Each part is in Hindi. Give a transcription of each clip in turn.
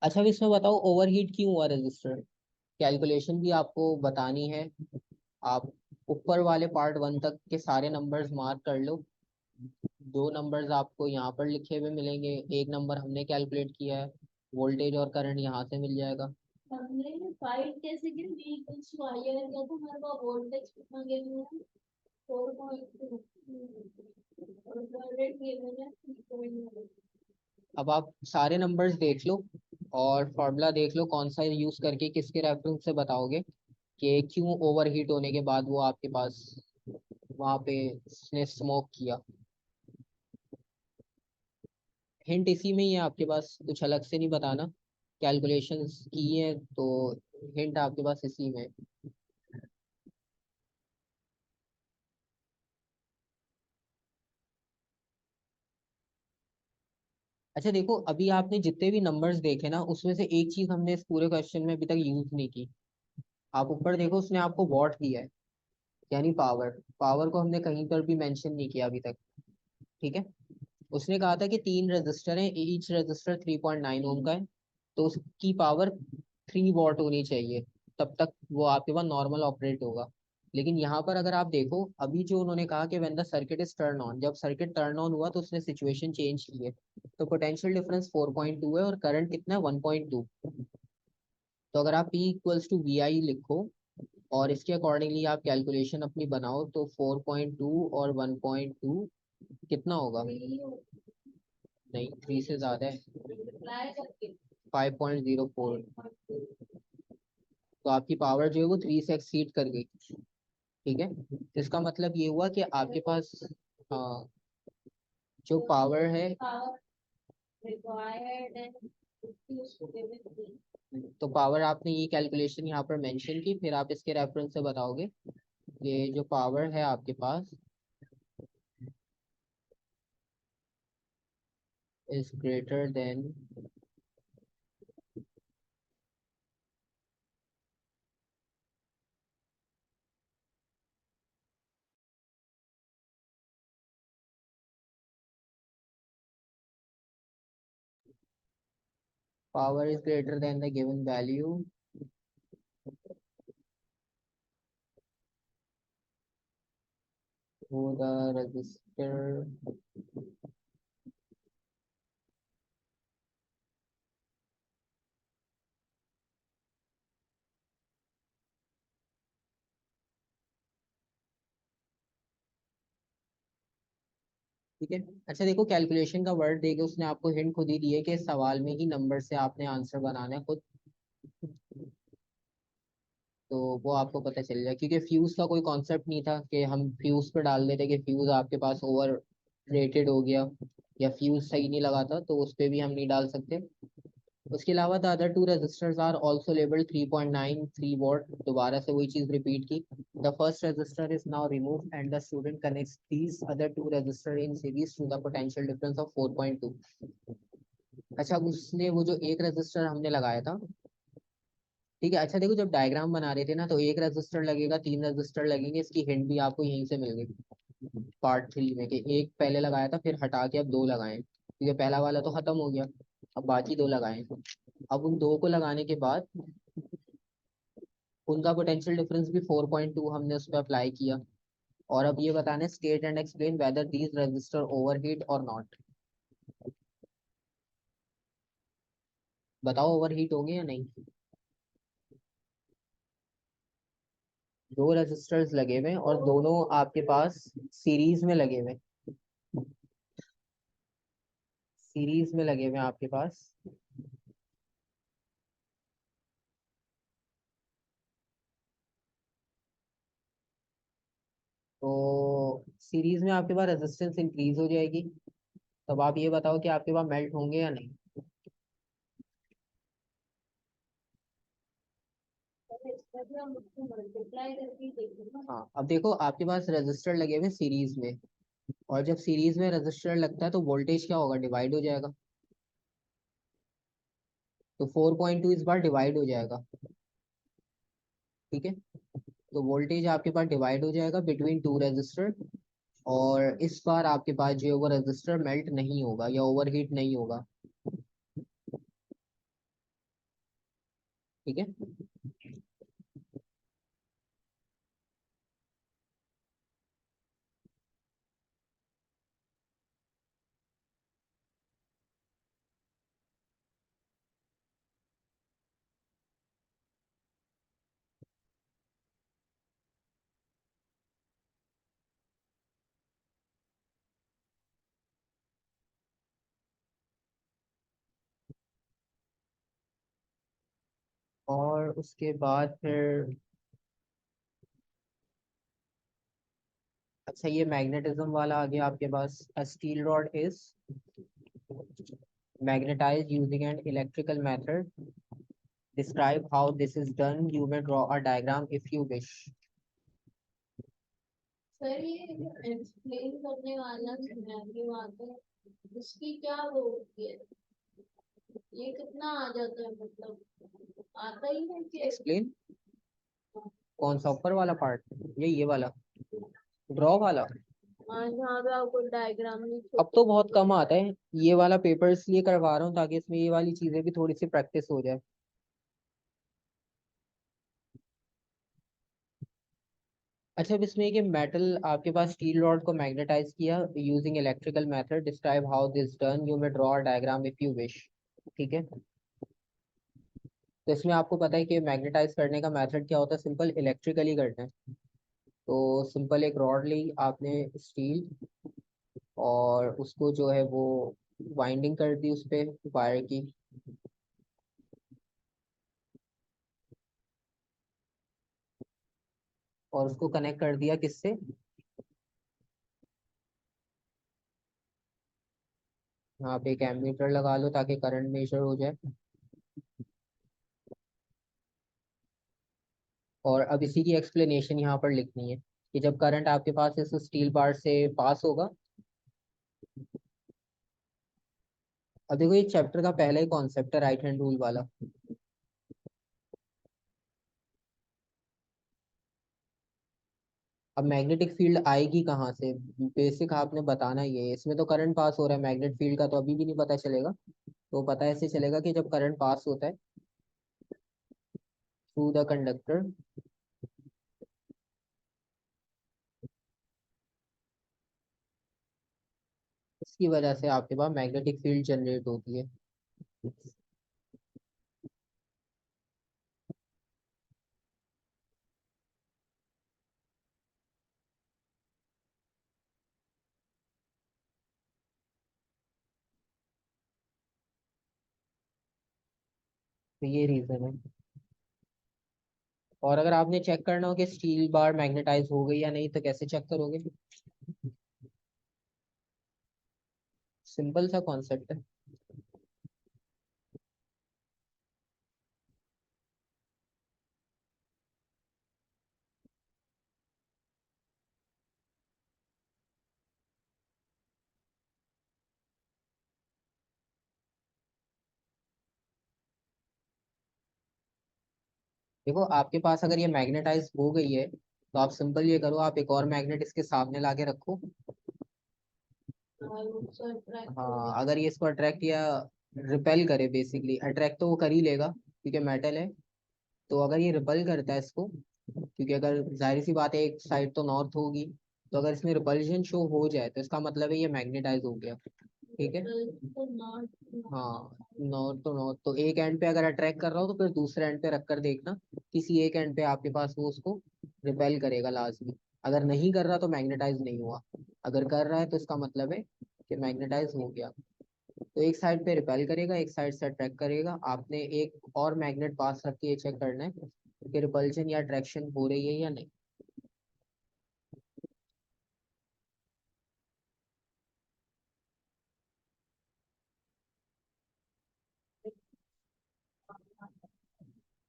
अच्छा, अब इसमें बताओ ओवरहीट क्यों हुआ रजिस्टर। कैलकुलेशन भी आपको बतानी है। आप ऊपर वाले पार्ट वन तक के सारे नंबर्स मार्क कर लो। दो नंबर्स आपको यहाँ पर लिखे हुए मिलेंगे, एक नंबर हमने कैलकुलेट किया है। वोल्टेज और करंट यहाँ से मिल जाएगा। हमने फाइव कैसे किया, V इक्वल्स टू आई अगर किया तो हमारे पास वोल्टेज कितना गिवन है, 4.2 और करंट गिवन है 3.1। अब आप सारे नंबर्स देख लो और फॉर्मूला देख लो कौन सा यूज करके किसके रेफरेंस से बताओगे कि क्यों ओवरहीट होने के बाद वो आपके पास वहां पे उसने स्मोक किया। हिंट इसी में ही है आपके पास, कुछ अलग से नहीं बताना। कैलकुलेशंस की है तो हिंट आपके पास इसी में है। अच्छा देखो, अभी आपने जितने भी नंबर्स देखे ना उसमें से एक चीज हमने इस पूरे क्वेश्चन में अभी तक यूज नहीं की। आप ऊपर देखो, उसने आपको वॉट दिया है, यानी पावर। पावर को हमने कहीं पर भी मेंशन नहीं किया अभी तक। ठीक है। उसने कहा था कि तीन रजिस्टर हैं, ईच रजिस्टर 3.9 ओम का है, तो उसकी पावर 3 वॉट होनी चाहिए, तब तक वो आपके पास नॉर्मल ऑपरेट होगा। लेकिन यहाँ पर अगर आप देखो, अभी जो उन्होंने कहा कि when the circuit is turn on, जब सर्किट टर्न ऑन हुआ तो उसने सिचुएशन चेंज की है। तो पोटेंशियल डिफरेंस 4.2 है और करंट कितना है 1.2। तो अगर आप P इक्वल्स टू वी आई लिखो और इसके अकॉर्डिंगली आप कैलकुलेशन अपनी बनाओ तो 4.2 और 1.2 कितना होगा। नहीं, 3 से ज्यादा है। 5.04। तो आपकी पावर जो है वो 3 से एक्सीड कर गई। ठीक है। तो इसका मतलब ये हुआ कि आपके पास हाँ, जो पावर है, तो पावर आपने ये कैलकुलेशन यहाँ पर मेंशन की, फिर आप इसके रेफरेंस से बताओगे कि जो पावर है आपके पास is greater than. Power is greater than the given value वो द रजिस्टर। ठीक है। अच्छा देखो, कैलकुलेशन का वर्ड देके उसने आपको हिंट खुद ही दी है कि सवाल में ही नंबर से आपने आंसर बनाना है खुद। तो वो आपको पता चल जाए, क्योंकि फ्यूज का कोई कॉन्सेप्ट नहीं था कि हम फ्यूज पे डाल देते कि फ्यूज आपके पास ओवर रेटेड हो गया या फ्यूज सही नहीं लगा था, तो उस पे भी हम नहीं डाल सकते। उसके अलावा the other two registers are also labelled 3.93 watt. दोबारा से वही चीज रिपीट की। The first register is now remove and the student connects these other two register in series to the potential difference of 4.2। अच्छा, अब उसने वो जो एक रजिस्टर हमने लगाया था। ठीक है। अच्छा देखो, जब डायग्राम बना रहे थे ना तो एक रजिस्टर लगेगा, तीन रजिस्टर लगेंगे, इसकी हिंट भी आपको यहीं से मिल गई पार्ट थ्री में, कि एक पहले लगाया था फिर हटा के अब दो लगाए, क्योंकि पहला वाला तो खत्म हो गया। अब बाकी दो लगाए। अब उन दो को लगाने के बाद उनका पोटेंशियल डिफरेंस भी 4.2 हमने उस पर अप्लाई किया। और अब ये बताना है state and explain whether these register overheat और नॉट। बताओ ओवरहीट होंगे या नहीं। दो रजिस्टर्स लगे हुए हैं और दोनों आपके पास सीरीज में लगे हुए हैं। सीरीज में लगे हुए हैं आपके पास। तो सीरीज में आपके पास रेजिस्टेंस इंक्रीज हो जाएगी। तब आप ये बताओ कि आपके पास मेल्ट होंगे या नहीं। मल्टीप्लाई करके देखो ना। हाँ, अब देखो आपके पास रजिस्टर लगे हुए सीरीज में, और जब सीरीज में रजिस्टर लगता है तो वोल्टेज क्या होगा, डिवाइड हो जाएगा। तो 4.2 इस बार डिवाइड हो जाएगा। ठीक है। तो वोल्टेज आपके पास डिवाइड हो जाएगा बिटवीन टू रजिस्टर, और इस बार आपके पास जो है वो रजिस्टर मेल्ट नहीं होगा या ओवरहीट नहीं होगा। ठीक है। और उसके बाद फिर अच्छा, ये मैग्नेटिज्म वाला आ गया आपके पास। A steel rod is magnetised using an electrical method, describe how this is done, you may draw a diagram if you wish. Sir ये एक्सप्लेन करने वाला सिनेरियो आता है, उसकी क्या वो होती है, ये कितना आ जाता है, मतलब आता ही है कि एक्सप्लेन कौन सा, ऊपर वाला पार्ट, ये वाला ड्रॉ वाला? जहाँ पे आपको डायग्राम में अब तो बहुत कम आता है, ये वाला पेपर इसलिए करवा रहा हूँ ताकि इसमें ये वाली चीजें भी थोड़ी सी प्रैक्टिस हो जाए। अच्छा, अब इसमें कि मेटल आपके पास स्टील रॉड को मैग्नेटाइज किया using electrical method, describe how this done, you may draw diagram if you wish. ठीक है, तो इसमें आपको पता है कि मैग्नेटाइज करने का मेथड क्या होता है, सिंपल इलेक्ट्रिकली करना है। तो सिंपल एक रॉड ली आपने स्टील, और उसको जो है वो वाइंडिंग कर दी उस पे वायर की, और उसको कनेक्ट कर दिया किससे, यहाँ पे एक एमीटर लगा लो ताकि करंट मेजर हो जाए। और अब इसी की एक्सप्लेनेशन यहाँ पर लिखनी है कि जब करंट आपके पास इस स्टील बार से पास होगा। अब देखो, ये चैप्टर का पहला ही कॉन्सेप्ट है, राइट हैंड रूल वाला। अब मैग्नेटिक फील्ड आएगी कहाँ से, बेसिक आपने बताना ये है। इसमें तो करंट पास हो रहा है, मैग्नेट फील्ड का तो अभी भी नहीं पता चलेगा। तो पता ऐसे चलेगा कि जब करंट पास होता है थ्रू द कंडक्टर, इसकी वजह से आपके पास मैग्नेटिक फील्ड जनरेट होती है। तो ये रीजन है। और अगर आपने चेक करना हो कि स्टील बार मैग्नेटाइज हो गई या नहीं, तो कैसे चेक करोगे? सिंपल सा कॉन्सेप्ट है। देखो, आपके पास अगर ये मैग्नेटाइज हो गई है तो आप सिंपल ये करो, आप एक और मैग्नेट इसके सामने लाके रखो। अट्रैक्ट हो हाँ, गया। अगर ये इसको अट्रैक्ट या रिपेल करे, बेसिकली अट्रैक्ट तो वो कर ही लेगा क्योंकि मेटल है। तो अगर ये रिपल करता है इसको, क्योंकि अगर जाहिर सी बात है एक साइड तो नॉर्थ होगी, तो अगर इसमें रिपल्शन शो हो जाए तो इसका मतलब है ये मैग्नेटाइज हो गया। ठीक है। तो नॉट हाँ, नॉर्थ तो नॉर्थ, तो एक एंड पे अगर अट्रैक्ट कर रहा हो तो फिर दूसरे एंड पे रख कर देखना, किसी एक एंड पे आपके पास वो उसको रिपेल करेगा लाजमी। अगर नहीं कर रहा तो मैग्नेटाइज नहीं हुआ, अगर कर रहा है तो इसका मतलब है कि मैग्नेटाइज हो गया। तो एक साइड पे रिपेल करेगा, एक साइड से अट्रैक्ट करेगा। आपने एक और मैग्नेट पास रख के ये चेक करना है कि रिपल्शन या अट्रैक्शन हो रही है या नहीं।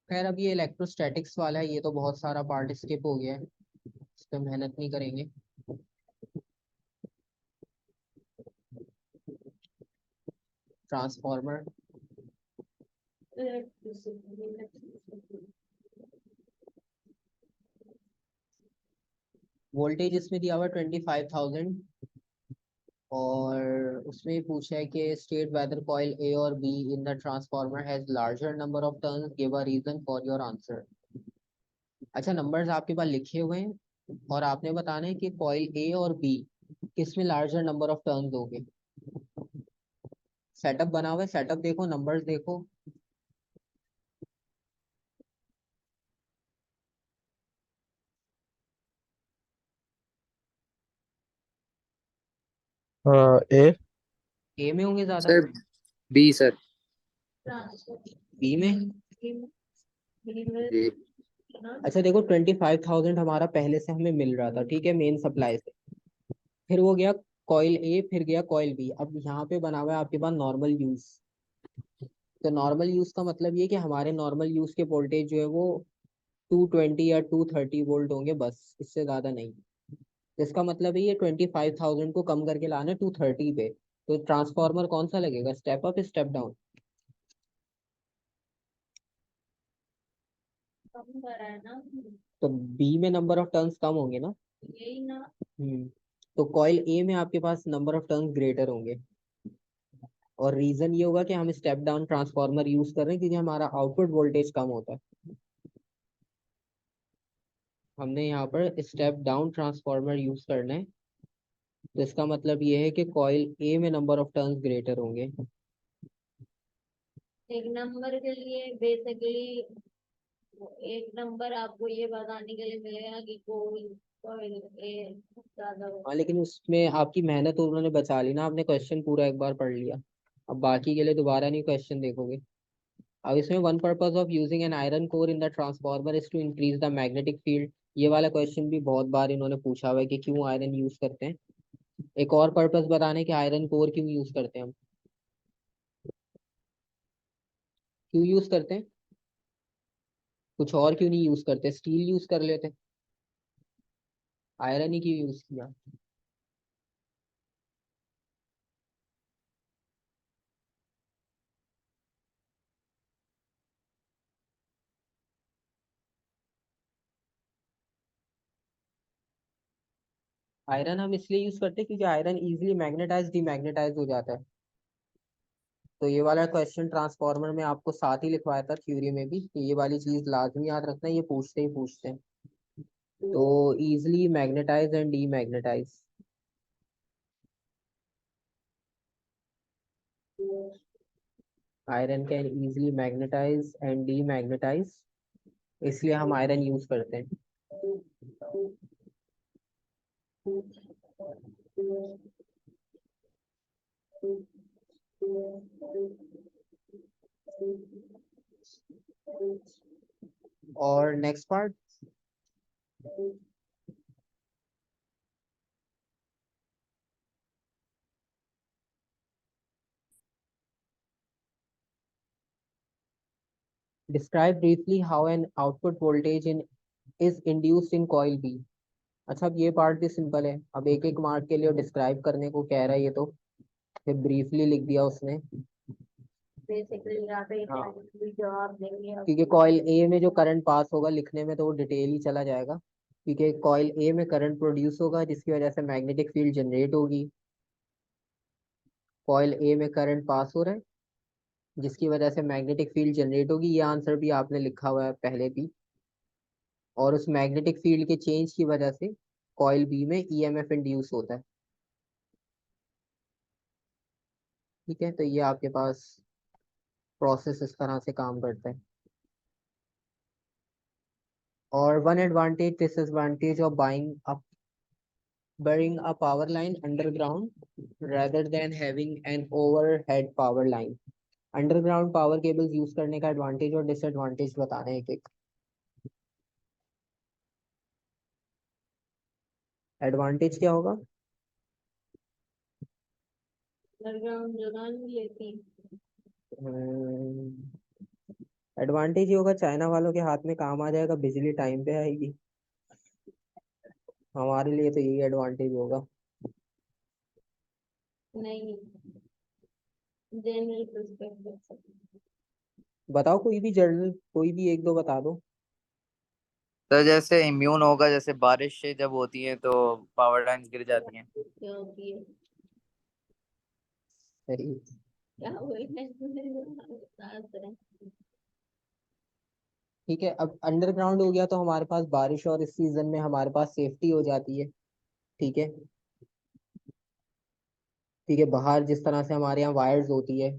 खैर, अब ये इलेक्ट्रोस्टैटिक्स वाला है, ये तो बहुत सारा पार्ट स्किप हो गया है, इस पर मेहनत नहीं करेंगे। ट्रांसफार्मर, वोल्टेज इसमें दिया हुआ 25,000, और उसमें पूछा है कि स्टेट वेदर कॉइल ए और B in the transformer has larger number of turns, give a reason for your answer. अच्छा, नंबर्स आपके पास लिखे हुए हैं और आपने बताना है कि कॉइल ए और बी किस में लार्जर नंबर ऑफ टर्न्स होंगे। सेटअप बना हुआ है, सेटअप देखो, नंबर्स देखो। हाँ ए। ए में होंगे ज्यादा। Sir B sir. बी में। जी अच्छा देखो, 25,000 हमारा पहले से हमें मिल रहा था, ठीक है, मेन सप्लाई से। फिर वो गया कॉइल ए, फिर गया कॉइल बी। अब यहाँ पे बना हुआ है आपके पास नॉर्मल यूज। तो नॉर्मल यूज का मतलब ये कि हमारे नॉर्मल यूज के वोल्टेज जो है वो 220 या 230 वोल्ट होंगे, बस इससे ज्यादा नहीं। तो इसका मतलब है ये 25,000 को कम करके लाना है 230 पे। तो ट्रांसफार्मर कौन सा लगेगा, स्टेप अप स्टेप डाउन? कम करा है ना। तो बी में नंबर ऑफ टर्न्स कम होंगे ना। यही ना। हम्म। तो कॉइल ए में आपके पास नंबर ऑफ टर्न्स ग्रेटर होंगे। और रीजन ये होगा कि हम स्टेप डाउन ट्रांसफार्मर यूज कर रहे हैं क्योंकि हमारा आउटपुट वोल्टेज कम होता है। हमने यहाँ पर स्टेप डाउन ट्रांसफार्मर यूज करना है। तो इसका मतलब ये है कि कॉइल ए में नंबर ऑफ टर्न्स ग्रेटर होंगे। एक नंबर के लिए बेसिकली एक नंबर आपको ये बताने के लिए मिलेगा कि कोई ए ज्यादा हो। हाँ, लेकिन उसमें आपकी मेहनत तो उन्होंने बचा ली ना, आपने क्वेश्चन पूरा एक बार पढ़ लिया। अब बाकी के लिए दोबारा नहीं क्वेश्चन देखोगे। अब इसमें one purpose of using an iron core in the transformer is to increase the magnetic field. ये वाला क्वेश्चन भी बहुत बार इन्होंने पूछा हुआ है कि क्यों आयरन यूज करते हैं। एक और पर्पस बताने कि आयरन कोर क्यों यूज करते हैं हम। क्यों यूज करते हैं, कुछ और क्यों नहीं यूज करते, स्टील यूज कर लेते, आयरन ही क्यों यूज किया। आयरन हम इसलिए यूज करते हैं क्योंकि आयरन इजीली मैग्नेटाइज डीमैग्नेटाइज हो जाता है। तो ये वाला क्वेश्चन ट्रांसफार्मर में आपको साथ ही लिखवाया था थ्योरी में भी कि ये वाली चीज लाजमी याद रखना, ये पूछते ही पूछते हैं। तो easily magnetise and demagnetise. Iron can easily magnetise and demagnetise, इसलिए हम आयरन यूज करते हैं। और next part, describe briefly how an output voltage in is induced in coil B. अच्छा, अब ये पार्ट भी सिंपल है, अब एक एक मार्क के लिए डिस्क्राइब करने को कह रहा है ये तो, फिर ब्रीफली लिख दिया उसने। बेसिकली यहाँ पे हाँ, जवाब देंगे अब। क्योंकि कॉइल ए में जो करंट पास होगा लिखने में तो वो डिटेल ही चला जाएगा। क्योंकि कॉइल ए में करंट प्रोड्यूस होगा जिसकी वजह से मैग्नेटिक फील्ड जनरेट होगी। कॉइल ए में करंट पास हो रहा है जिसकी वजह से मैग्नेटिक फील्ड जनरेट होगी, ये आंसर भी आपने लिखा हुआ है पहले भी। और उस मैग्नेटिक फील्ड के चेंज की वजह से कॉइल बी में ईएमएफ इंड्यूस होता है। ठीक है, तो ये आपके पास प्रोसेस इस तरह से काम करता है। और one advantage disadvantage of buying up burying a power line underground rather than having an overhead power line। Underground power cables use करने का एडवांटेज और डिसएडवांटेज बताना है एक एक। एडवांटेज क्या होगा? अंडरग्राउंड जगह नहीं लेती। एडवांटेज ये होगा चाइना वालों के हाथ में काम आ जाएगा, बिजली टाइम पे आएगी। हमारे लिए तो यही एडवांटेज होगा। नहीं, जनरल पर्सपेक्टिव। बताओ कोई भी जर्नल, कोई भी एक दो बता दो। तो जैसे इम्यून होगा, जैसे बारिश से जब होती है तो पावर लाइन्स गिर जाती हैं। क्या होती है? सही। क्या हुआ? ठीक है, अब अंडरग्राउंड हो गया तो हमारे पास बारिश और इस सीजन में हमारे पास सेफ्टी हो जाती है। ठीक है। ठीक है, बाहर जिस तरह से हमारे यहाँ वायर्स होती है,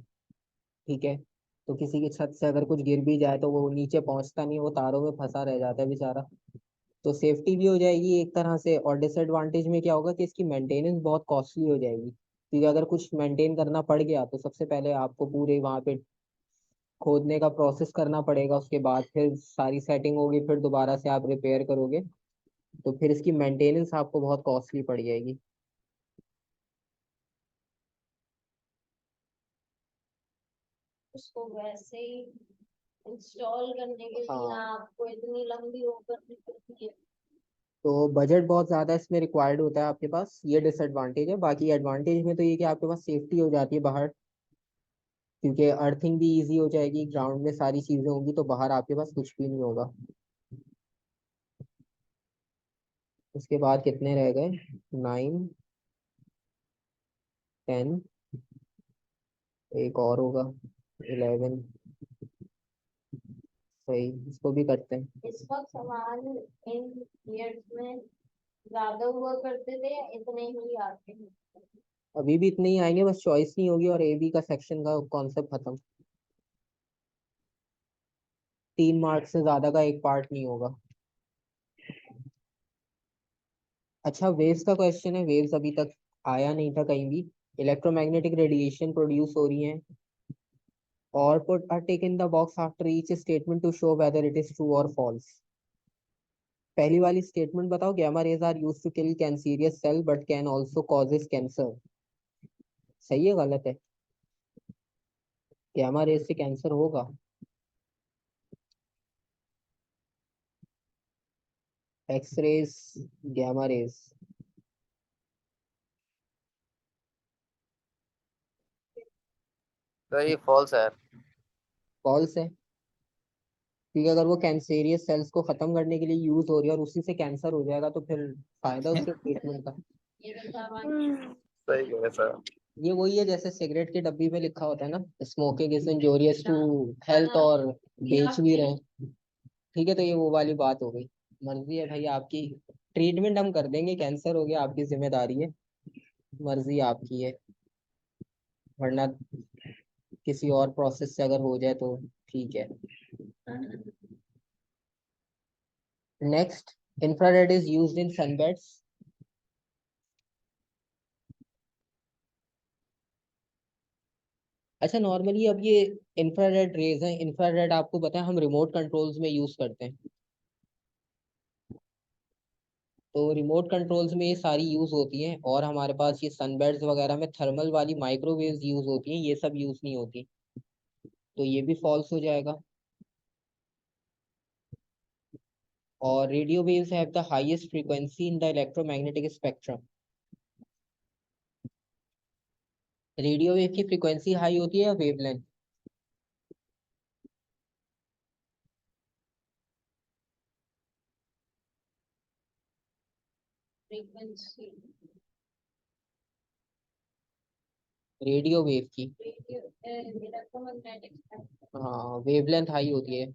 ठीक है, तो किसी की छत से अगर कुछ गिर भी जाए तो वो नीचे पहुंचता नहीं, वो तारों में फंसा रह जाता है बेचारा। तो सेफ्टी भी हो जाएगी एक तरह से, और डिसएडवांटेज में क्या होगा कि इसकी मेंटेनेंस बहुत कॉस्टली हो जाएगी, क्योंकि अगर कुछ मेंटेन करना पड़ गया तो सबसे पहले आपको पूरे वहाँ पे खोदने का प्रोसेस करना पड़ेगा, उसके बाद फिर सारी सेटिंग होगी, फिर दोबारा से आप रिपेयर करोगे, तो फिर इसकी मेंटेनेंस आपको बहुत कॉस्टली पड़ जाएगी। उसको वैसे ही इंस्टॉल करने के लिए हाँ, आपको इतनी लंबी वो करनी पड़ती है। तो बजट बहुत ज़्यादा इसमें रिक्वायर्ड होता है आपके पास, ये डिसएडवांटेज है। बाकी एडवांटेज में तो ये कि आपके पास सेफ्टी हो जाती है बाहर, क्योंकि अर्थिंग भी इजी हो जाएगी, ग्राउंड में सारी चीज़ें होंगी, तो बाहर आपके पास कुछ भी नहीं होगा। उसके बाद कितने रह गए? 9, 10, एक और होगा 11। सही, इसको भी करते हैं। इस वक्त सामान इन ईयर्स में ज्यादा हुआ करते थे या इतने ही आते हैं? अभी भी इतने ही आएंगे, बस चॉइस नहीं होगी और ए बी का सेक्शन का कॉन्सेप्ट खत्म। 3 मार्क्स से ज्यादा का एक पार्ट नहीं होगा। अच्छा, वेव्स का क्वेश्चन है, वेव्स अभी तक आया नहीं था कहीं भी। इलेक्ट्रोमैग्नेटिक रेडिएशन प्रोड्यूस हो रही है, और put are tick in the box after each statement to show whether it is true or false. पहली वाली स्टेटमेंट बताओ, gamma rays are used to kill cancerous cell but can also causes cancer. सही है गलत है? गैमा रेज से कैंसर होगा? X rays, gamma rays. Sir ये फॉल्स है। फॉल्स है, क्योंकि अगर वो कैंसेरियस सेल्स को खत्म करने के लिए यूज हो रही है और उसी से कैंसर हो जाएगा तो फिर फायदा उसके ट्रीटमेंट का। ये बतावा सही कह रहे सर। ये वही है जैसे सिगरेट की डब्बी पे लिखा होता है ना, smoking is injurious to health, और बेच भी रहे हैं। ठीक है, तो ये वो वाली बात हो गई। मर्जी है भाई आपकी, ट्रीटमेंट हम कर देंगे, कैंसर हो गया आपकी जिम्मेदारी है, मर्जी आपकी है, वरना किसी और प्रोसेस से अगर हो जाए तो ठीक है। Next, infrared is used in sunbeds. अच्छा, नॉर्मली अब ये इंफ्रारेड रेज है, इंफ्रारेड आपको पता है हम रिमोट कंट्रोल्स में यूज करते हैं, तो रिमोट कंट्रोल्स में ये सारी यूज होती हैं, और हमारे पास ये सनबेड्स वगैरह में थर्मल वाली माइक्रोवेव्स यूज होती हैं, ये सब यूज नहीं होती, तो ये भी फॉल्स हो जाएगा। और radio waves have the highest frequency in the electromagnetic spectrum. Radio wave की फ्रीक्वेंसी हाई होती है या वेवलेंथ? फ्रीक्वेंसी रेडियो वेव की, इलेक्ट्रोमैग्नेटिक। हाँ वेवलेंथ हाई होती है।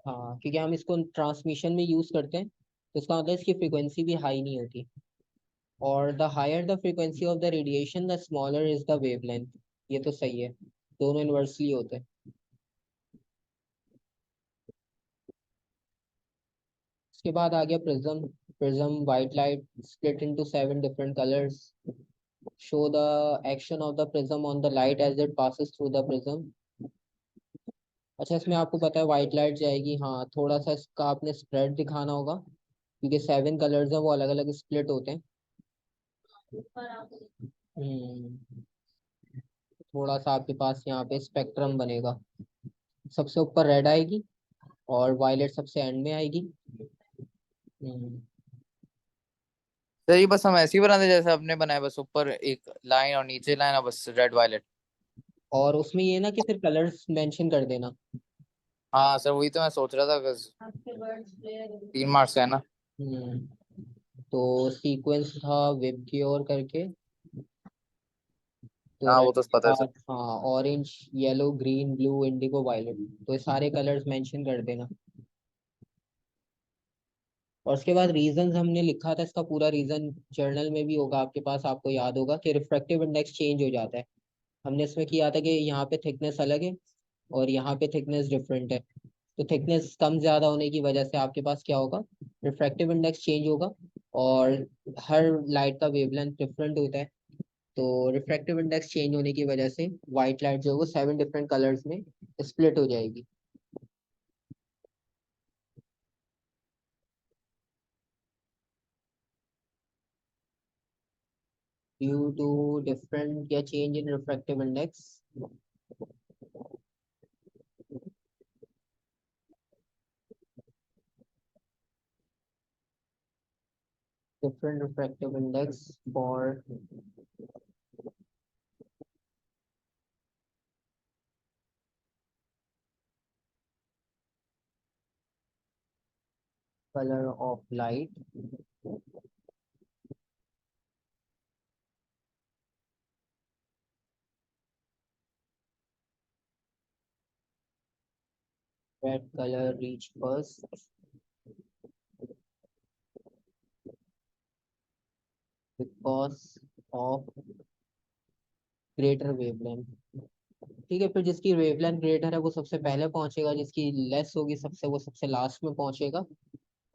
हाँ, क्योंकि हम इसको ट्रांसमिशन में यूज करते हैं, तो इसका मतलब इसकी फ्रीक्वेंसी भी हाई नहीं होती। और the higher the frequency of the radiation the smaller is the wavelength. ये तो सही है, दोनों इन्वर्सली होते हैं। उसके बाद आ गया prism. Prism white light split into 7 different colours, show the action of the prism on the light as it passes through the prism. अच्छा, इसमें आपको पता है वाइट लाइट जाएगी, हाँ थोड़ा सा इसका आपने स्प्रेड दिखाना होगा, क्योंकि 7 कलर्स हैं वो अलग अलग स्प्लिट होते हैं। ऊपर आप हम्म, थोड़ा सा आपके पास यहाँ पे स्पेक्ट्रम बनेगा, सबसे ऊपर रेड आएगी और वायलेट सबसे एंड में आएगी। हम्म, सर ये बस हम ऐसे ही बनाते जैसे आपने बनाया, बस ऊपर एक लाइन और नीचे लाइन और बस रेड वायलेट। और उसमें ये ना कि फिर कलर्स मेंशन कर देना। हाँ सर वही तो मैं सोच रहा था बस। आपके वर्ड्स क्लियर 3 मार्क्स है ना। तो सीक्वेंस था विबग्योर करके, तो हाँ रेड वो तो के पता है सर। बाद हाँ orange, yellow, green, blue, indigo, violet, तो ये सारे कलर्स मेंशन कर देना। और उसके बाद रीजंस हमने लिखा था, इसका पूरा रीजन जर्नल में भी होगा आपके पास, आपको याद होगा कि रिफ्रैक्टिव इंडेक्स चेंज हो जाता है। हमने इसमें किया था कि यहाँ पे थिकनेस अलग है और यहाँ पे थिकनेस डिफरेंट है, तो थिकनेस कम ज्यादा होने की वजह से आपके पास क्या होगा, रिफ्रैक्टिव इंडेक्स चेंज होगा। और हर लाइट का वेवलेंथ डिफरेंट होता है, तो रिफ्रैक्टिव इंडेक्स चेंज होने की वजह से व्हाइट लाइट जो है वो 7 डिफरेंट कलर्स में स्प्लिट हो जाएगी। ड्यू टू डिफरेंट या change in refractive index, different refractive index for color of light red color reach first because of greater wavelength। ठीक है, फिर जिसकी वेवलेंथ ग्रेटर है वो सबसे पहले पहुंचेगा, जिसकी लेस होगी सबसे वो सबसे लास्ट में पहुंचेगा।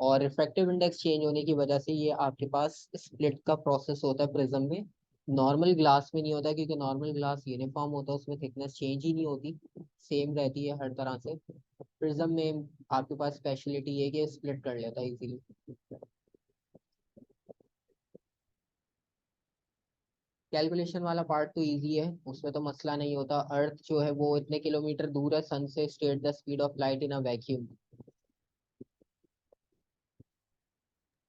और रिफ्रैक्टिव इंडेक्स चेंज होने की वजह से ये आपके पास स्प्लिट का प्रोसेस होता है प्रिज्म में। नॉर्मल ग्लास में नहीं होता, क्योंकि नॉर्मल ग्लास यूनिफॉर्म होता है, उसमें थिकनेस चेंज ही नहीं होती, सेम रहती है हर तरह से। प्रिज्म में आपके पास स्पेशलिटी ये है कि स्प्लिट कर लेता है इजीली। कैलकुलेशन वाला पार्ट तो इजी है, उसमें तो मसला नहीं होता। अर्थ जो है वो इतने किलोमीटर दूर है सन से, state the speed of light in a vacuum.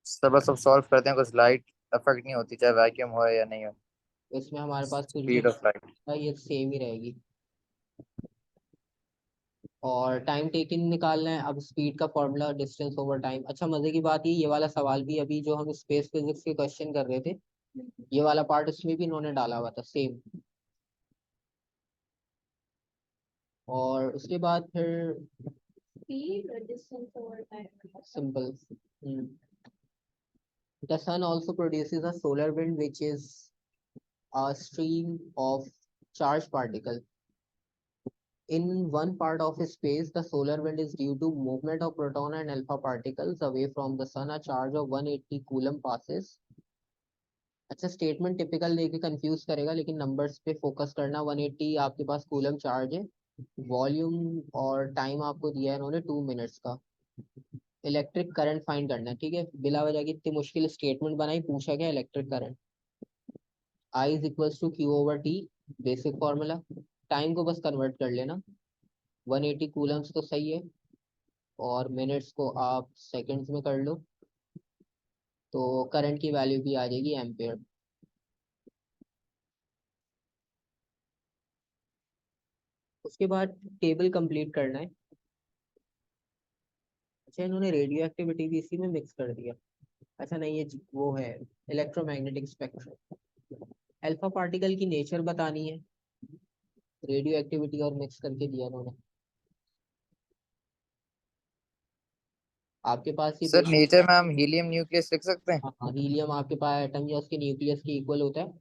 Sir बस अब सॉल्व करते हैं, कुछ लाइट अफेक्ट नहीं होती चाहे वैक्यूम हो या नहीं हो। तो इसमें हमारे पास कुछ भी स्पीड ऑफ लाइट। नहीं, ये सेम ही रहेगी। और टाइम टेकिंग निकालना है, अब स्पीड का फॉर्मूला डिस्टेंस ओवर टाइम। अच्छा मजे की बात ये वाला सवाल भी अभी जो हम स्पेस फिजिक्स के क्वेश्चन कर रहे थे, ये वाला पार्ट उसमें भी इन्होंने डाला हुआ था सेम। और उसके बाद फिर speed or distance over time. Simple, the sun also produces a solar wind which is a stream of charged particle. In one part of space, the solar wind is due to movement of proton and alpha particles away from the sun. A charge of 180 coulomb passes। अच्छा स्टेटमेंट टिपिकल लेके कंफ्यूज करेगा, लेकिन नंबर्स पे फोकस करना। 180 आपके पास कूलम चार्ज है, वॉल्यूम और टाइम आपको दिया है इन्होंने 2 मिनट्स का। इलेक्ट्रिक करंट फाइंड करना है, ठीक है, बिला वजह की इतनी मुश्किल स्टेटमेंट बनाई, पूछा क्या electric current. I is equals to Q over T, basic formula. Time को बस कन्वर्ट कर लेना, 180 कूलम्स तो सही है, और मिनट्स को आप सेकंड्स में कर लो, तो करंट की वैल्यू भी आ जाएगी एम्पेयर। उसके बाद टेबल कंप्लीट करना है। अच्छा इन्होंने रेडियो एक्टिविटी भी इसी में मिक्स कर दिया। अच्छा नहीं, ये वो है इलेक्ट्रोमैग्नेटिक स्पेक्ट्रम। अल्फा पार्टिकल की नेचर बतानी है, रेडियो एक्टिविटी और मिक्स करके दिया उन्होंने। आपके पास ये सर नेचर में हम हीलियम न्यूक्लियस लिख सकते हैं। हाँ हीलियम आपके पास एटम या उसके न्यूक्लियस के इक्वल होता है।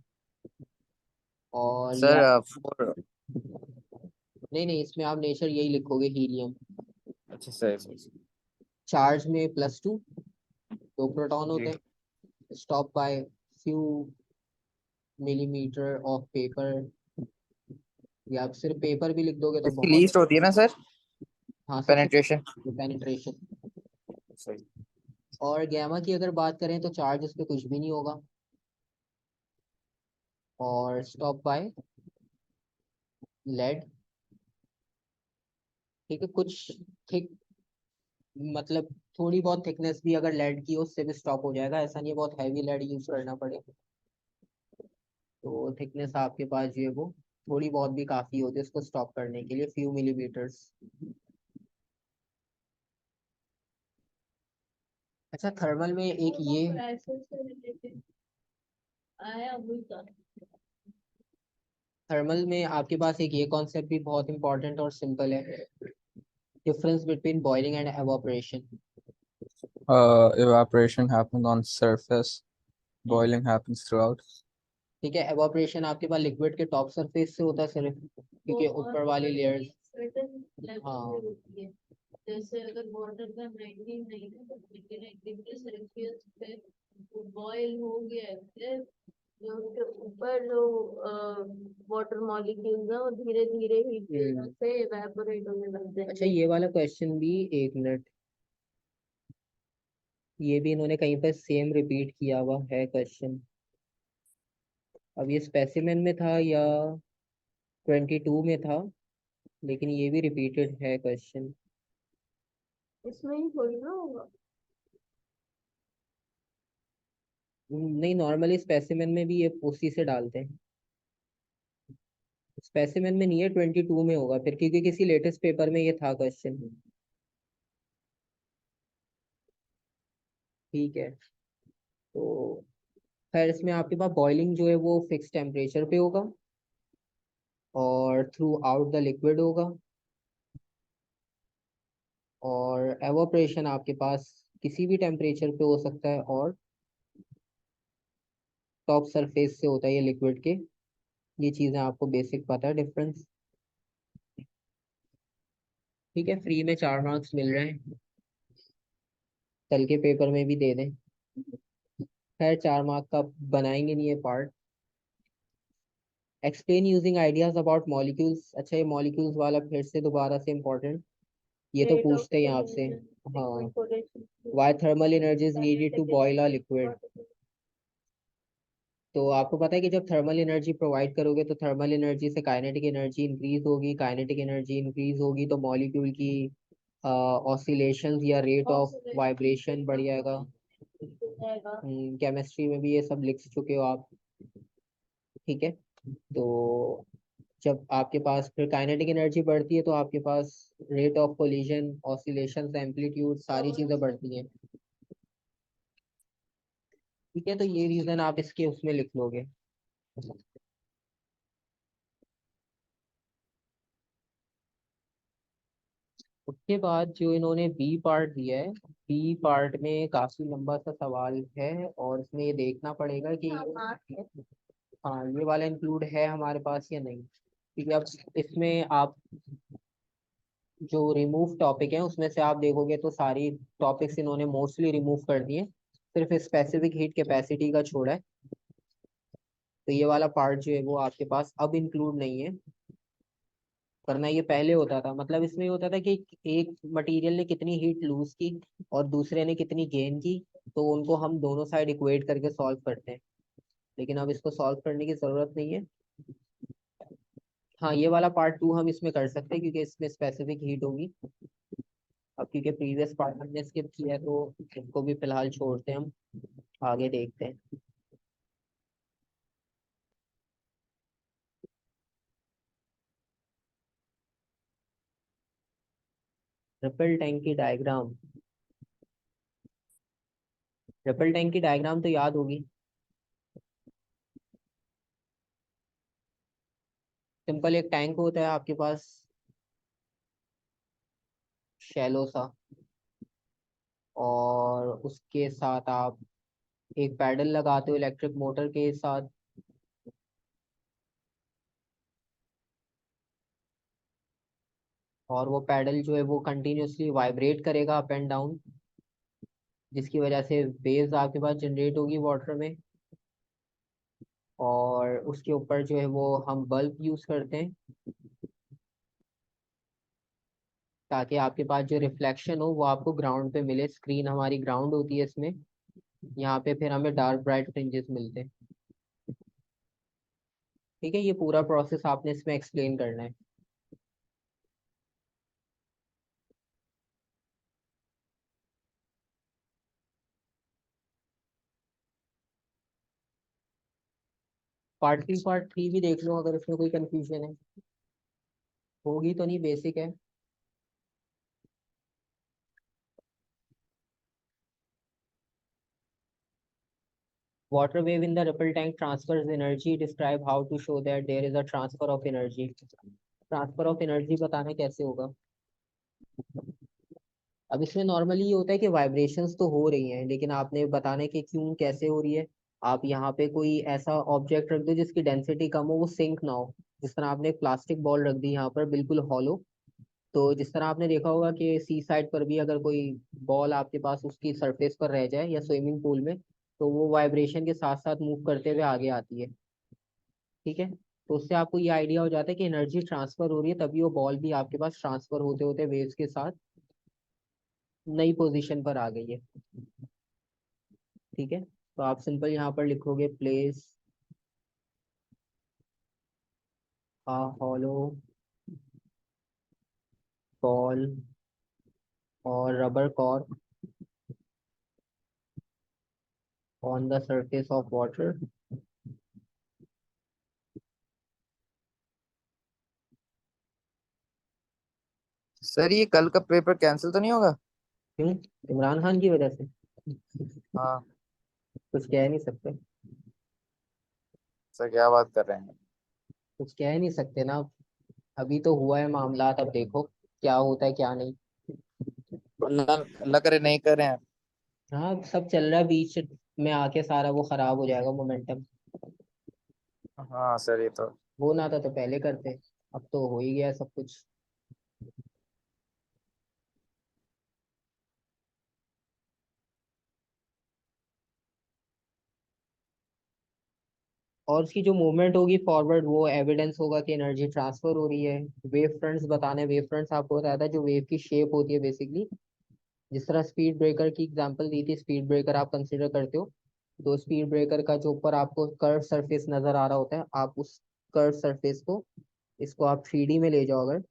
और ये सर आप फोर। नहीं नहीं, इसमें आप नेचर यही लिखोगे हीलियम। अच्छा सर सर। चार्ज में +2, 2 प्रोटॉन होते जी। हैं, stop by few millimetre of paper, या आप सिर्फ पेपर भी लिख दोगे तो इसकी बहुत है। लीस्ट होती है ना सर, हाँ सबसे पेनिट्रेशन। पेनिट्रेशन। सही। और गैमा की अगर बात करें तो चार्ज उस पर कुछ भी नहीं होगा। और स्टॉप बाय लेड, ठीक है, कुछ थिक, मतलब थोड़ी बहुत थिकनेस भी अगर लेड की हो उससे भी स्टॉप हो जाएगा, ऐसा नहीं है बहुत हैवी लेड यूज करना पड़े। तो थिकनेस आपके पास जो है वो थोड़ी बहुत भी काफी होती है उसको स्टॉप करने के लिए, फ्यू मिलीमीटर्स। अच्छा थर्मल में एक ये Prices से related आया अभी तक। थर्मल में आपके पास एक ये कॉन्सेप्ट भी बहुत इंपॉर्टेंट और सिंपल है, difference between boiling and evaporation. Evaporation happens on surface, boiling happens throughout. ठीक है, एवापोरेशन आपके पास लिक्विड के टॉप सरफेस से होता है सिर्फ, क्योंकि ऊपर वाली लेयर्स। सर्टेन लेवल हाँ। पे होती है। जैसे अगर वाटर का 99 है तो 99 डिग्री सेल्सियस पे बॉईल हो गया है, फिर जो उसके ऊपर जो वाटर मॉलिक्यूल्स हैं वो धीरे धीरे हीट से इवेपोरेट होने लगते हैं। अच्छा, ये वाला क्वेश्चन भी, एक मिनट, ये भी इन्होंने कहीं पर सेम रिपीट किया हुआ है क्वेश्चन। अब ये स्पेसिमेन में था या 22 में था, लेकिन ये भी रिपीटेड है क्वेश्चन। इसमें ही थोड़ी ना होगा। नहीं, नॉर्मली स्पेसिमेन में भी ये उसी से डालते हैं। स्पेसिमेन में नहीं है, 22 में होगा फिर, क्योंकि किसी लेटेस्ट पेपर में ये था क्वेश्चन। ठीक है, तो खैर इसमें आपके पास बॉइलिंग जो है वो फिक्स टेम्परेचर पे होगा और थ्रू आउट द लिक्विड होगा, और एवोपरेशन आपके पास किसी भी टेम्परेचर पे हो सकता है और टॉप सरफेस से होता है ये लिक्विड के। ये चीज़ें आपको बेसिक पता है डिफरेंस। ठीक है, फ्री में 4 मार्क्स मिल रहे हैं, कल के पेपर में भी दे दें। खैर 4 मार्क का बनाएंगे नहीं ये part. Explain using ideas about molecules. अच्छा, ये मॉलिक्यूल्स वाला फिर से दोबारा से इम्पोर्टेंट, ये तो Rate of पूछते हैं आपसे। collision, हाँ, evaporation, why thermal energy is needed to kinetic boil a energy, liquid. तो आपको पता है कि जब थर्मल एनर्जी प्रोवाइड करोगे तो थर्मल एनर्जी से काइनेटिक एनर्जी इंक्रीज होगी, काइनेटिक एनर्जी इंक्रीज होगी तो मॉलिक्यूल की ऑसिलेशंस या रेट ऑफ वाइब्रेशन बढ़ जाएगा। जाएगा। केमिस्ट्री में भी ये सब लिख चुके हो आप। ठीक है, तो जब आपके पास फिर काइनेटिक एनर्जी बढ़ती है तो आपके पास rate of collision, oscillations, amplitude, सारी चीजें बढ़ती हैं। ठीक है, तो ये रीजन आप इसके उसमें लिख लोगे। उसके बाद जो इन्होंने बी पार्ट दिया है, बी पार्ट में काफी लंबा सा सवाल है और इसमें ये देखना पड़ेगा कि हाँ ये वाला इंक्लूड है हमारे पास या नहीं। क्योंकि अब इसमें आप जो रिमूव टॉपिक है उसमें से आप देखोगे तो सारी टॉपिक्स इन्होंने मोस्टली रिमूव कर दिए, सिर्फ स्पेसिफिक हीट कैपेसिटी का छोड़ा है। तो ये वाला पार्ट जो है वो आपके पास अब इंक्लूड नहीं है, वरना ये पहले होता था। मतलब इसमें ये होता था कि एक मटेरियल ने कितनी हीट लूज की और दूसरे ने कितनी गेन की, तो उनको हम दोनों साइड इक्वेट करके सॉल्व करते हैं, लेकिन अब इसको सॉल्व करने की जरूरत नहीं है। हाँ, ये वाला पार्ट 2 हम इसमें कर सकते हैं क्योंकि इसमें स्पेसिफिक हीट होगी। अब क्योंकि प्रीवियस पार्ट हमने स्किप किया है तो इसको भी फिलहाल छोड़ते हैं, हम आगे देखते हैं। रिपल टैंक की डायग्राम, रिपल टैंक की डायग्राम तो याद होगी। सिंपल एक टैंक होता है आपके पास, शैलो सा, और उसके साथ आप एक पैडल लगाते हो इलेक्ट्रिक मोटर के साथ। और वो पैडल जो है वो कंटिन्यूअसली वाइब्रेट करेगा अप एंड डाउन, जिसकी वजह से वेव्स आपके पास जनरेट होगी वाटर में। और उसके ऊपर जो है वो हम बल्ब यूज करते हैं ताकि आपके पास जो रिफ्लेक्शन हो वो आपको ग्राउंड पे मिले। स्क्रीन हमारी ग्राउंड होती है इसमें, यहाँ पे फिर हमें डार्क ब्राइट फ्रिंजेस मिलते हैं। ठीक है, ये पूरा प्रोसेस आपने इसमें एक्सप्लेन करना है। पार्ट 3 भी देख लो अगर इसमें कोई कंफ्यूजन है, होगी तो नहीं, बेसिक है। water wave in the ripple tank transfers energy. Describe how to show that there is a transfer of energy. Transfer of energy बताना कैसे होगा? अब इसमें नॉर्मली ये होता है कि वाइब्रेशंस तो हो रही हैं, लेकिन आपने बताने के क्यों कैसे हो रही है। आप यहाँ पे कोई ऐसा ऑब्जेक्ट रख दो जिसकी डेंसिटी कम हो, वो सिंक ना हो। जिस तरह आपने एक प्लास्टिक बॉल रख दी यहाँ पर बिल्कुल हॉलो, तो जिस तरह आपने देखा होगा कि सी साइड पर भी अगर कोई बॉल आपके पास उसकी सरफेस पर रह जाए या स्विमिंग पूल में, तो वो वाइब्रेशन के साथ साथ मूव करते हुए आगे आती है। ठीक है, तो उससे आपको ये आइडिया हो जाता है कि एनर्जी ट्रांसफर हो रही है, तभी वो बॉल भी आपके पास ट्रांसफर होते होते वेव्स के साथ नई पोजीशन पर आ गई है। ठीक है, तो आप सिंपल यहाँ पर लिखोगे place a hollow ball or rubber cork on the surface of water. Sir ये कल का पेपर कैंसिल तो नहीं होगा? क्यों? इमरान खान की वजह से? हाँ। कुछ कह नहीं सकते। सर क्या बात कर रहे हैं? कुछ कह नहीं सकते ना। अभी तो हुआ है मामला, अब देखो क्या होता है क्या नहीं। अल्लाह अल्लाह करे नहीं कर रहे हैं। हाँ, सब चल रहा है, बीच में आके सारा वो खराब हो जाएगा मोमेंटम। हाँ सर ये तो। होना था तो पहले करते, अब तो हो ही गया सब कुछ। और उसकी जो मूवमेंट होगी फॉरवर्ड, वो एविडेंस होगा कि एनर्जी ट्रांसफर हो रही है। वेव फ्रंट्स बताने, वेव फ्रंट्स आपको बताया था जो वेव की शेप होती है बेसिकली। जिस तरह स्पीड ब्रेकर की एग्जांपल दी थी, स्पीड ब्रेकर आप कंसिडर करते हो, तो स्पीड ब्रेकर का जो ऊपर आपको कर्व सरफेस नजर आ रहा होता है, आप उस कर्व सरफेस को, इसको आप 3D में ले जाओ अगर,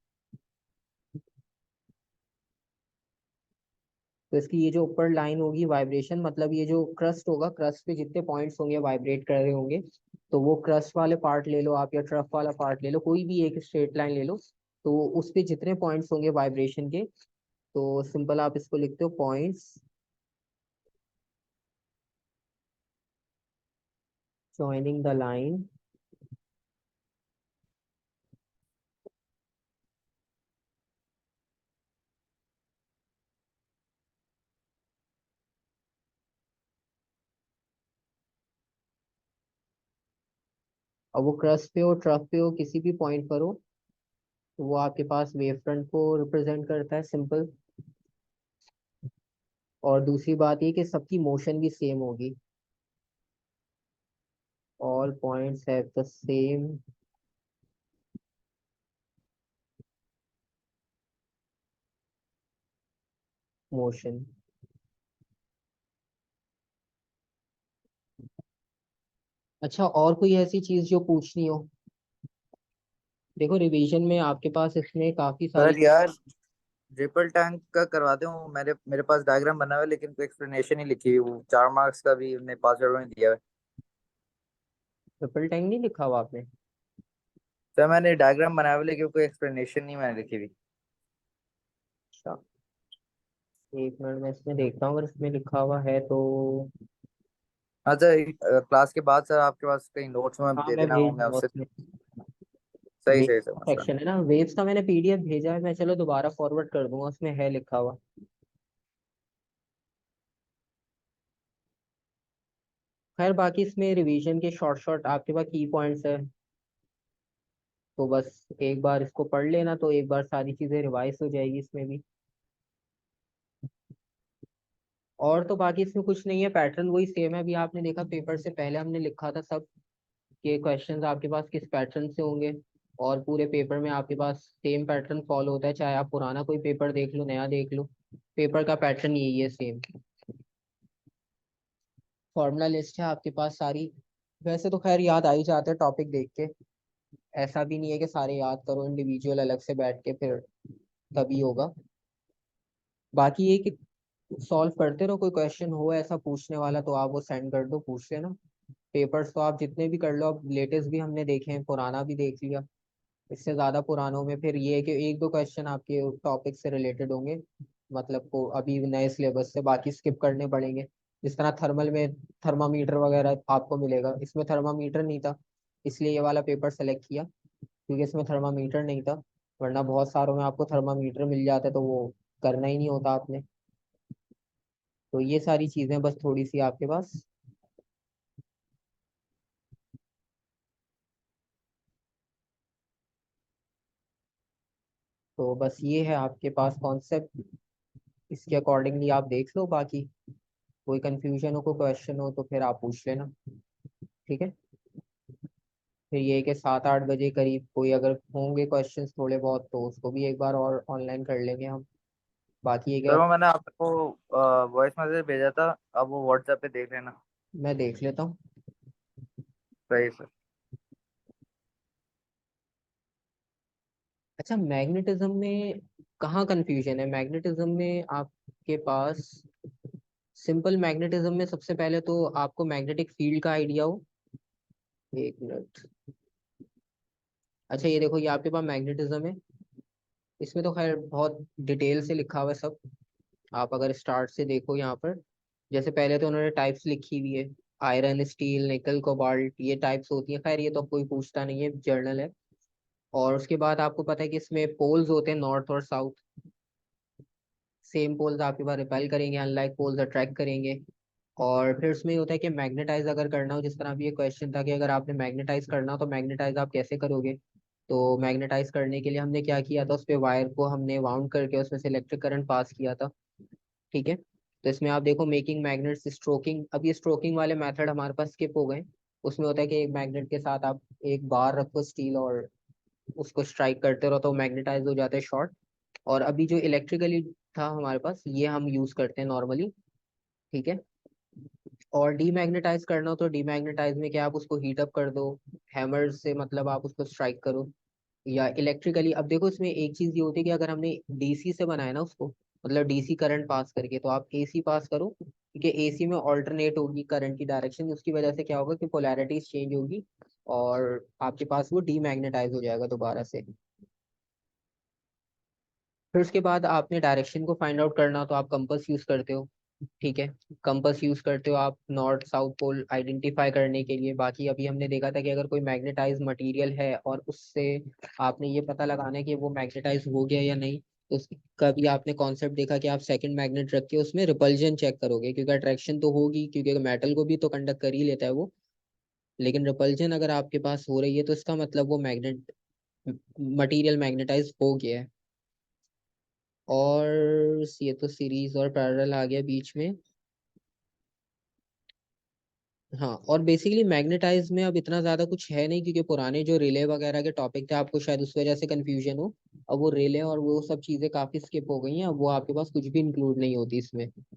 तो इसकी ये जो ऊपर लाइन होगी वाइब्रेशन, मतलब ये जो क्रस्ट होगा, क्रस्ट पे जितने पॉइंट्स होंगे वाइब्रेट कर रहे होंगे, तो वो क्रस्ट वाले पार्ट ले लो आप, या ट्रफ वाला पार्ट ले लो, कोई भी एक स्ट्रेट लाइन ले लो, तो उस पे जितने पॉइंट्स होंगे वाइब्रेशन के, तो सिंपल आप इसको लिखते हो पॉइंट्स ज्वाइनिंग द लाइन। और वो क्रस्ट पे हो, ट्रफ पे हो, किसी भी पॉइंट पर हो, तो वो आपके पास वेव फ्रंट को रिप्रेजेंट करता है, सिंपल। और दूसरी बात ये कि सबकी मोशन भी सेम होगी। All points have the same motion. अच्छा, और कोई ऐसी चीज जो पूछनी हो? देखो रिवीजन में आपके पास इसमें काफी सारी सर यार ट्रिपल टैंक का करवा दे हूँ, मेरे मेरे पास डायग्राम बना हुआ है लेकिन कोई एक्सप्लेनेशन नहीं लिखी हुई। वो 4 मार्क्स का भी हमने 5 में दिया है। ट्रिपल टैंक नहीं लिखा हुआ आपने? सर मैंने डायग्राम बनाया हुआ है लेकिन कोई एक्सप्लेनेशन नहीं मैंने लिखी हुई। अच्छा, एक मिनट मैं इसमें देखता हूँ, अगर इसमें लिखा हुआ है तो। अच्छा क्लास के बाद सर आपके पास कहीं नोट्स में हाँ, दे मैं देना, भेज हूँ मैं दूंगा उससे। उसमें। सही वेव सही सर मसला सेक्शन है ना, वेव्स का मैंने पीडीएफ भेजा है, मैं चलो दोबारा फॉरवर्ड कर दूंगा, उसमें है लिखा हुआ। खैर बाकी इसमें रिवीजन के शॉर्ट शॉर्ट आपके पास की पॉइंट्स है, तो बस एक बार इसको पढ़ लेना, तो एक बार सारी चीजें रिवाइज हो जाएगी इसमें भी। और तो बाकी इसमें कुछ नहीं है, पैटर्न वही सेम है। अभी आपने देखा पेपर से पहले हमने लिखा था सब के क्वेश्चंस आपके पास किस पैटर्न से होंगे, और पूरे पेपर में आपके पास सेम पैटर्न फॉलो होता है, चाहे आप पुराना कोई पेपर देख लो नया देख लो, पेपर का पैटर्न यही है सेम। फॉर्मूला लिस्ट है आपके पास सारी। वैसे तो खैर याद आ ही जाते हैं टॉपिक देख के, ऐसा भी नहीं है कि सारे याद करो इंडिविजुअल अलग से बैठ के फिर तभी होगा। बाकी ये कि सॉल्व करते रहो, कोई क्वेश्चन हो ऐसा पूछने वाला तो आप वो सेंड कर दो, पूछ लेना। पेपर्स तो आप जितने भी कर लो, अब लेटेस्ट भी हमने देखे हैं, पुराना भी देख लिया, इससे ज्यादा पुरानों में फिर ये है कि एक दो क्वेश्चन आपके टॉपिक से रिलेटेड होंगे, मतलब को अभी नए सिलेबस से, बाकी स्किप करने पड़ेंगे। जिस तरह थर्मल में थर्मामीटर वगैरह आपको मिलेगा, इसमें थर्मामीटर नहीं था, इसलिए ये वाला पेपर सेलेक्ट किया क्योंकि इसमें थर्मामीटर नहीं था। वरना बहुत सारों में आपको थर्मामीटर मिल जाता है तो वो करना ही नहीं होता आपने। तो ये सारी चीजें बस थोड़ी सी आपके पास। तो बस ये है आपके पास कॉन्सेप्ट, इसके अकॉर्डिंगली आप देख लो। बाकी कोई कंफ्यूजन हो, कोई क्वेश्चन हो तो फिर आप पूछ लेना। ठीक है, फिर ये कि 7-8 बजे करीब कोई अगर होंगे क्वेश्चंस थोड़े बहुत तो उसको भी एक बार और ऑनलाइन कर लेंगे हम। बाकी ये कि सर अब वो मैंने आपको वॉइस मैसेज भेजा था, अब वो व्हाट्सएप पे देख लेना। मैं देख लेता हूँ। सही सर। अच्छा, मैग्नेटिज्म में कहाँ कंफ्यूजन है? मैग्नेटिज्म में आपके पास सिंपल मैग्नेटिज्म में सबसे पहले तो आपको मैग्नेटिक फील्ड का आइडिया हो। 1 मिनट। अच्छा ये देखो, ये आपके पास मैग्नेटिज्म है। इसमें तो खैर बहुत डिटेल से लिखा हुआ है सब। आप अगर स्टार्ट से देखो यहाँ पर, जैसे पहले तो उन्होंने टाइप्स लिखी हुई है, आयरन, स्टील, निकल, कोबाल्ट, ये टाइप्स होती हैं। खैर ये तो कोई पूछता नहीं है, जर्नल है। और उसके बाद आपको पता है कि इसमें पोल्स होते हैं, नॉर्थ और साउथ। सेम पोल्स आपके पास रिपेल करेंगे, अनलाइक पोल्स अट्रैक्ट करेंगे। और फिर उसमें ये होता है कि मैग्नेटाइज अगर करना हो, जिस तरह अभी ये क्वेश्चन था कि अगर आपने मैग्नेटाइज करना हो तो मैग्नेटाइज आप कैसे करोगे। तो मैग्नेटाइज करने के लिए हमने क्या किया था, उस पे वायर को हमने वाउंड करके उसमें से इलेक्ट्रिक करंट पास किया था। ठीक है, तो इसमें आप देखो मेकिंग मैग्नेट्स, स्ट्रोकिंग। अब ये स्ट्रोकिंग वाले मेथड हमारे पास स्किप हो गए। उसमें होता है कि एक मैग्नेट के साथ आप एक बार रखो स्टील और उसको स्ट्राइक करते रहो तो मैग्नेटाइज हो जाता है शॉर्ट। और अभी जो इलेक्ट्रिकली था हमारे पास, ये हम यूज करते हैं नॉर्मली। ठीक है, और डीमैग्नेटाइज करना हो तो डीमैग्नेटाइज में क्या, आप उसको हीट अप कर दो हैमर से, मतलब आप उसको स्ट्राइक करो। या इलेक्ट्रिकली, अब देखो इसमें एक चीज ये होती है कि अगर हमने डीसी से बनाया ना उसको, मतलब डीसी करंट पास करके, तो आप एसी पास करो क्योंकि एसी में ऑल्टरनेट होगी करंट की डायरेक्शन, उसकी वजह से क्या होगा कि पोलैरिटीज चेंज होगी और आपके पास वो डीमैग्नेटाइज हो जाएगा दोबारा से। फिर उसके बाद आपने डायरेक्शन को फाइंड आउट करना तो आप कंपास यूज करते हो। ठीक है, कंपास यूज करते हो आप नॉर्थ साउथ पोल आइडेंटिफाई करने के लिए। बाकी अभी हमने देखा था कि अगर कोई मैग्नेटाइज मटेरियल है और उससे आपने ये पता लगाना है कि वो मैग्नेटाइज हो गया या नहीं, तो उसका भी आपने कॉन्सेप्ट देखा कि आप सेकंड मैग्नेट रख के उसमें रिपल्जन चेक करोगे, क्योंकि अट्रैक्शन तो होगी क्योंकि मेटल को भी तो कंडक्ट कर ही लेता है वो। लेकिन रिपल्जन अगर आपके पास हो रही है तो इसका मतलब वो मैग्नेट मटेरियल मैग्नेटाइज हो गया है। और ये तो सीरीज और पैरेलल आ गया बीच में। हाँ, और बेसिकली मैग्नेटाइज में अब इतना ज्यादा कुछ है नहीं क्योंकि पुराने जो रिले वगैरह के टॉपिक थे आपको शायद उस वजह से कंफ्यूजन हो। अब वो रिले और वो सब चीजें काफी स्किप हो गई हैं, अब वो आपके पास कुछ भी इंक्लूड नहीं होती इसमें।